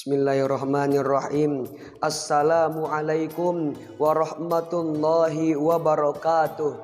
Bismillahirrahmanirrahim. Assalamualaikum warahmatullahi wabarakatuh.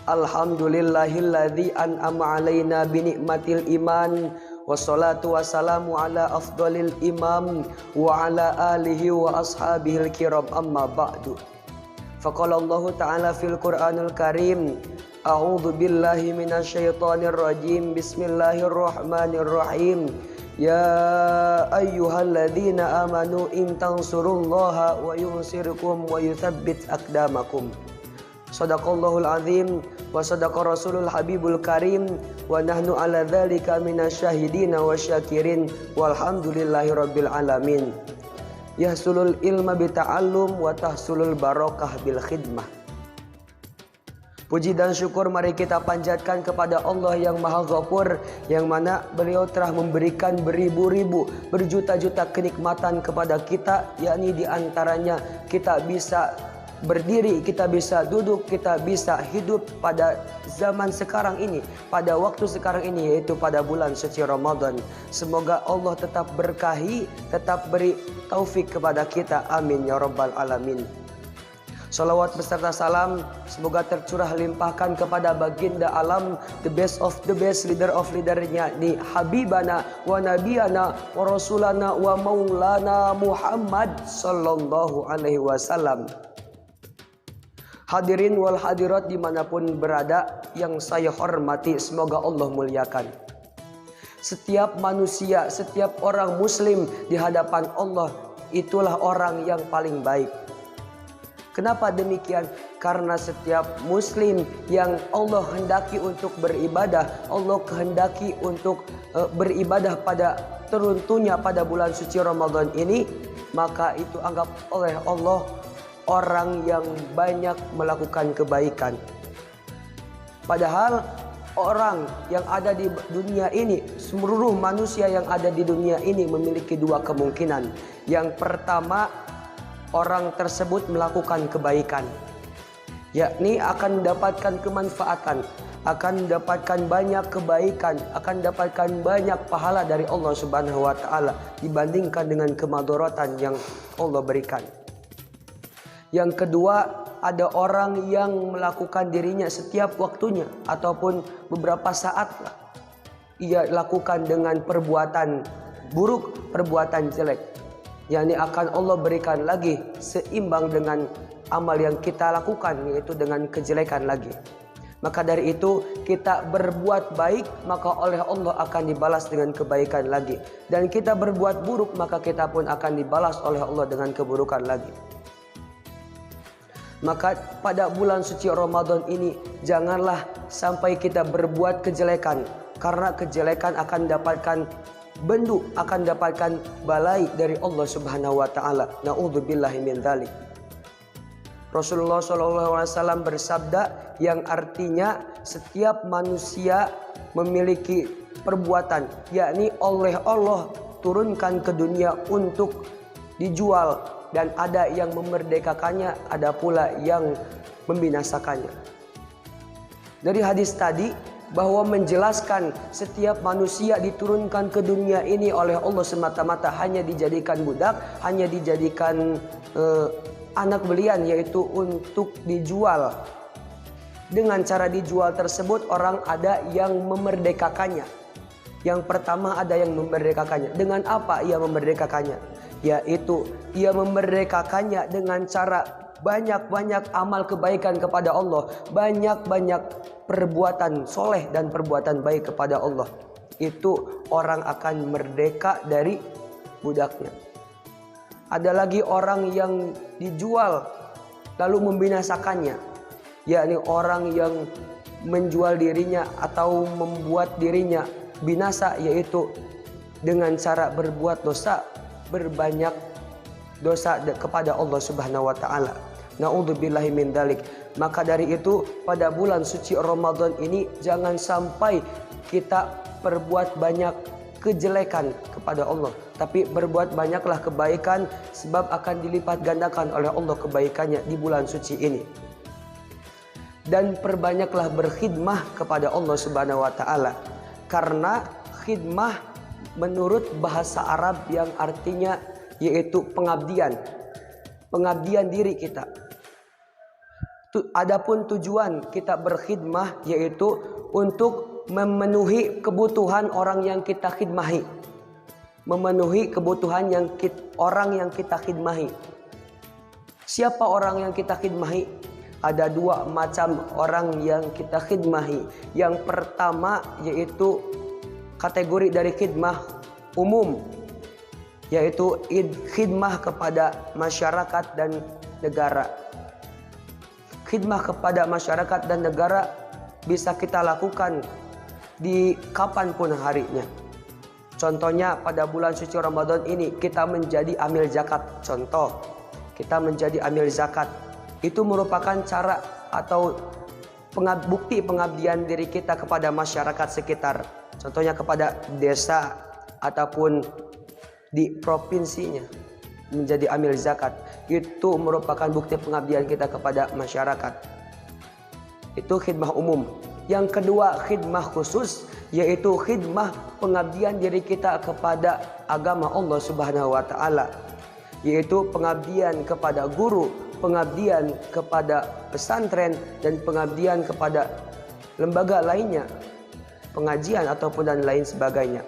Alhamdulillahilladzi an'ama alaina binikmatil iman. Wassalatu wassalamu ala afdalil imam wa ala alihi wa ashabihil kiram, amma ba'du. Faqala Allah ta'ala fil Qur'anil Karim, a'udzu billahi minasyaitonir rajim. Bismillahirrahmanirrahim. Ya ayyuhalladzina amanu in tansurullaha wa yunsirkum wa yuthabbit aqdamakum. Shadaqallahul azim wa sadaqa rasulul habibul karim wa nahnu ala dzalika minasyahidina wasyakirin walhamdulillahi rabbil alamin. Yahsulul ilma bita'allum wa tahsulul barakah bil khidmah. Puji dan syukur mari kita panjatkan kepada Allah yang Maha Ghafur, yang mana beliau telah memberikan beribu-ribu, berjuta-juta kenikmatan kepada kita, yakni diantaranya kita bisa berdiri, kita bisa duduk, kita bisa hidup pada zaman sekarang ini, pada waktu sekarang ini, yaitu pada bulan suci Ramadan. Semoga Allah tetap berkahi, tetap beri taufik kepada kita, amin ya rabbal alamin. Salawat beserta salam semoga tercurah limpahkan kepada baginda alam, the best of the best, leader of leadernya, di habibana wa nabiyana wa rasulana wa maulana Muhammad sallallahu alaihi wasallam. Hadirin wal hadirat dimanapun berada yang saya hormati, semoga Allah muliakan. Setiap manusia, setiap orang muslim di hadapan Allah itulah orang yang paling baik. Kenapa demikian? Karena setiap muslim yang Allah hendaki untuk beribadah, Allah kehendaki untuk beribadah pada teruntunya pada bulan suci Ramadan ini, maka itu anggap oleh Allah orang yang banyak melakukan kebaikan. Padahal orang yang ada di dunia ini, seluruh manusia yang ada di dunia ini memiliki dua kemungkinan. Yang pertama, orang tersebut melakukan kebaikan, yakni akan mendapatkan kemanfaatan, akan mendapatkan banyak kebaikan, akan mendapatkan banyak pahala dari Allah Subhanahu wa taala dibandingkan dengan kemadaratan yang Allah berikan. Yang kedua, ada orang yang melakukan dirinya setiap waktunya ataupun beberapa saat ia lakukan dengan perbuatan buruk, perbuatan jelek, yakni akan Allah berikan lagi seimbang dengan amal yang kita lakukan, yaitu dengan kejelekan lagi. Maka dari itu kita berbuat baik, maka oleh Allah akan dibalas dengan kebaikan lagi. Dan kita berbuat buruk, maka kita pun akan dibalas oleh Allah dengan keburukan lagi. Maka pada bulan suci Ramadan ini janganlah sampai kita berbuat kejelekan, karena kejelekan akan mendapatkan bendu, akan dapatkan balai dari Allah Subhanahu wa taala. Na'udzubillahi min dzalik. Rasulullah SAW bersabda yang artinya setiap manusia memiliki perbuatan, yakni oleh Allah turunkan ke dunia untuk dijual, dan ada yang memerdekakannya, ada pula yang membinasakannya. Dari hadis tadi bahwa menjelaskan setiap manusia diturunkan ke dunia ini oleh Allah semata-mata hanya dijadikan budak, hanya dijadikan anak belian, yaitu untuk dijual. Dengan cara dijual tersebut orang ada yang memerdekakannya. Yang pertama ada yang memerdekakannya. Dengan apa ia memerdekakannya? Yaitu ia memerdekakannya dengan cara banyak-banyak amal kebaikan kepada Allah, banyak-banyak perbuatan soleh dan perbuatan baik kepada Allah. Itu orang akan merdeka dari budaknya. Ada lagi orang yang dijual lalu membinasakannya, yakni orang yang menjual dirinya atau membuat dirinya binasa, yaitu dengan cara berbuat dosa, berbanyak dosa kepada Allah Subhanahu wa taala. Na'udzubillahi min dzalik. Maka dari itu pada bulan suci Ramadan ini jangan sampai kita berbuat banyak kejelekan kepada Allah, tapi berbuat banyaklah kebaikan, sebab akan dilipat gandakan oleh Allah kebaikannya di bulan suci ini. Dan perbanyaklah berkhidmah kepada Allah Subhanahu wa taala, karena khidmah menurut bahasa Arab yang artinya yaitu pengabdian. Pengabdian diri kita. Adapun tujuan kita berkhidmah yaitu untuk memenuhi kebutuhan orang yang kita khidmahi. Memenuhi kebutuhan orang yang kita khidmahi. Siapa orang yang kita khidmahi? Ada dua macam orang yang kita khidmahi. Yang pertama yaitu kategori dari khidmah umum, yaitu khidmah kepada masyarakat dan negara. Khidmah kepada masyarakat dan negara bisa kita lakukan di kapanpun harinya. Contohnya pada bulan suci Ramadan ini kita menjadi amil zakat. Contoh, kita menjadi amil zakat. Itu merupakan cara atau bukti pengabdian diri kita kepada masyarakat sekitar. Contohnya kepada desa ataupun di provinsinya menjadi amil zakat. Itu merupakan bukti pengabdian kita kepada masyarakat. Itu khidmah umum. Yang kedua khidmah khusus, yaitu khidmah pengabdian diri kita kepada agama Allah Subhanahu wa taala, yaitu pengabdian kepada guru, pengabdian kepada pesantren, dan pengabdian kepada lembaga lainnya, pengajian ataupun dan lain sebagainya.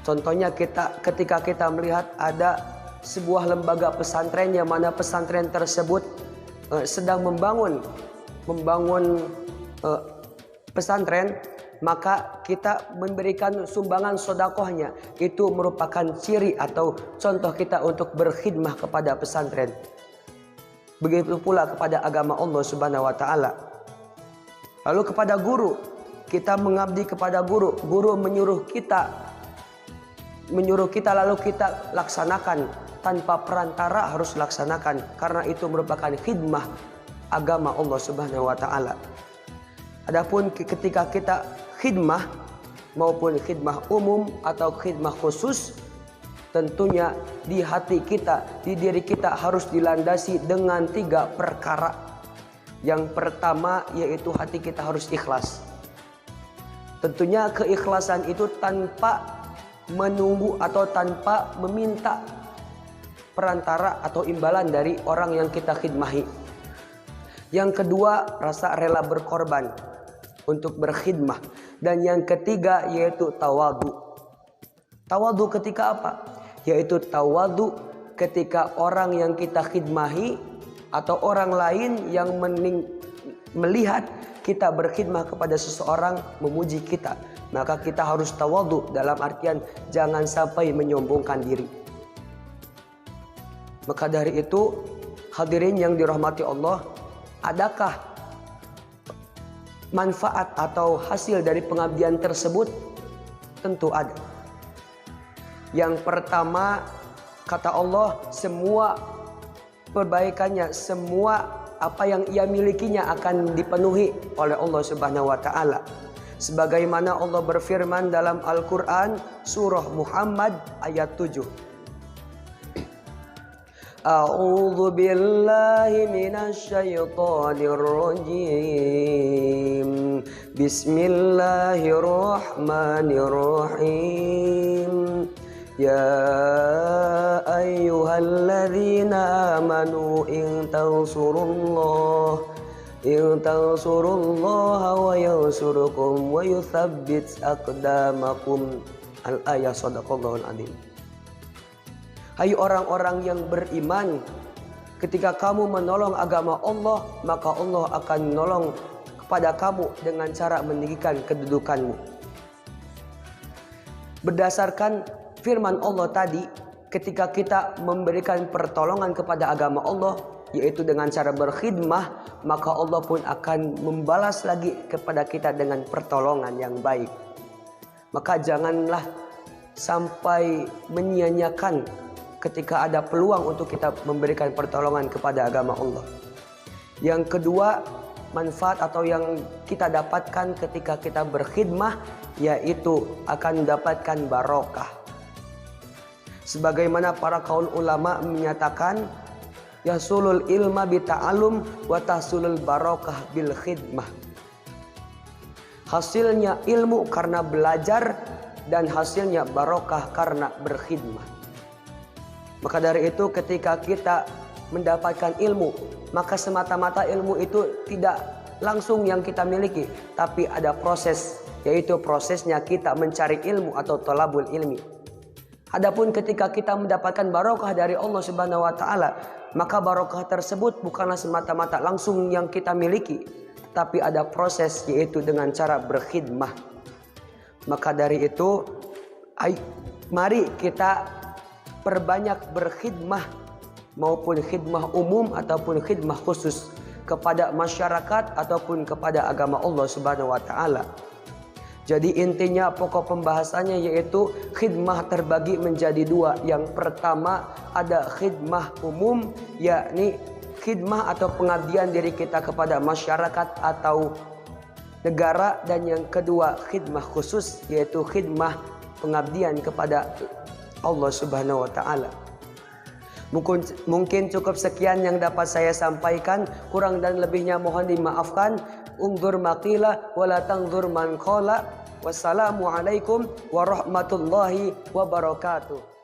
Contohnya ketika kita melihat ada sebuah lembaga pesantren yang mana pesantren tersebut sedang membangun pesantren, maka kita memberikan sumbangan sodakohnya. Itu merupakan ciri atau contoh kita untuk berkhidmah kepada pesantren. Begitu pula kepada agama Allah Subhanahu wa taala. Lalu kepada guru, kita mengabdi kepada guru. Guru menyuruh kita lalu kita laksanakan. Tanpa perantara harus laksanakan, karena itu merupakan khidmah agama Allah Subhanahu wa taala. Adapun ketika kita khidmah maupun khidmah umum atau khidmah khusus, tentunya di hati kita, di diri kita harus dilandasi dengan 3 perkara. Yang pertama yaitu hati kita harus ikhlas. Tentunya keikhlasan itu tanpa menunggu atau tanpa meminta perantara atau imbalan dari orang yang kita khidmahi. Yang kedua, rasa rela berkorban untuk berkhidmah. Dan yang ketiga yaitu tawadu. Tawadu ketika apa? Yaitu tawadu ketika orang yang kita khidmahi atau orang lain yang melihat kita berkhidmah kepada seseorang memuji kita, maka kita harus tawadu, dalam artian jangan sampai menyombongkan diri. Maka dari itu, hadirin yang dirahmati Allah, adakah manfaat atau hasil dari pengabdian tersebut? Tentu ada. Yang pertama, kata Allah, semua perbaikannya, semua apa yang ia milikinya akan dipenuhi oleh Allah Subhanahu wa taala. Sebagaimana Allah berfirman dalam Al-Qur'an surah Muhammad ayat 7. A'udzu billahi minasy syaithanir rajim. Bismillahirrahmanirrahim. Ya ayyuhalladzina amanu in tansurullaha wa yansurukum wa yuthabbit aqdamakum. Al-ayah, shadaqallahul adzim. Hai orang-orang yang beriman, ketika kamu menolong agama Allah, maka Allah akan menolong kepada kamu dengan cara meninggikan kedudukanmu. Berdasarkan firman Allah tadi, ketika kita memberikan pertolongan kepada agama Allah, yaitu dengan cara berkhidmah, maka Allah pun akan membalas lagi kepada kita dengan pertolongan yang baik. Maka janganlah sampai menyia-nyiakan ketika ada peluang untuk kita memberikan pertolongan kepada agama Allah. Yang kedua, manfaat atau yang kita dapatkan ketika kita berkhidmah, yaitu akan mendapatkan barokah. Sebagaimana para kaul ulama menyatakan, yasulul ilma bita'alum wa tahsulul barokah bil khidmah. Hasilnya ilmu karena belajar, dan hasilnya barokah karena berkhidmah. Maka dari itu ketika kita mendapatkan ilmu, maka semata-mata ilmu itu tidak langsung yang kita miliki, tapi ada proses, yaitu prosesnya kita mencari ilmu atau thalabul ilmi. Adapun ketika kita mendapatkan barokah dari Allah Subhanahu wa taala, maka barokah tersebut bukanlah semata-mata langsung yang kita miliki, tapi ada proses, yaitu dengan cara berkhidmah. Maka dari itu, mari kita perbanyak berkhidmah, maupun khidmah umum ataupun khidmah khusus kepada masyarakat ataupun kepada agama Allah Subhanahu wa taala. Jadi intinya pokok pembahasannya yaitu khidmah terbagi menjadi dua. Yang pertama ada khidmah umum, yakni khidmah atau pengabdian diri kita kepada masyarakat atau negara, dan yang kedua khidmah khusus, yaitu khidmah pengabdian kepada Allah Subhanahu wa taala. Mungkin cukup sekian yang dapat saya sampaikan, kurang dan lebihnya mohon dimaafkan. Ungdur maqila wala tangdur man qala. Wassalamualaikum warahmatullahi wabarakatuh.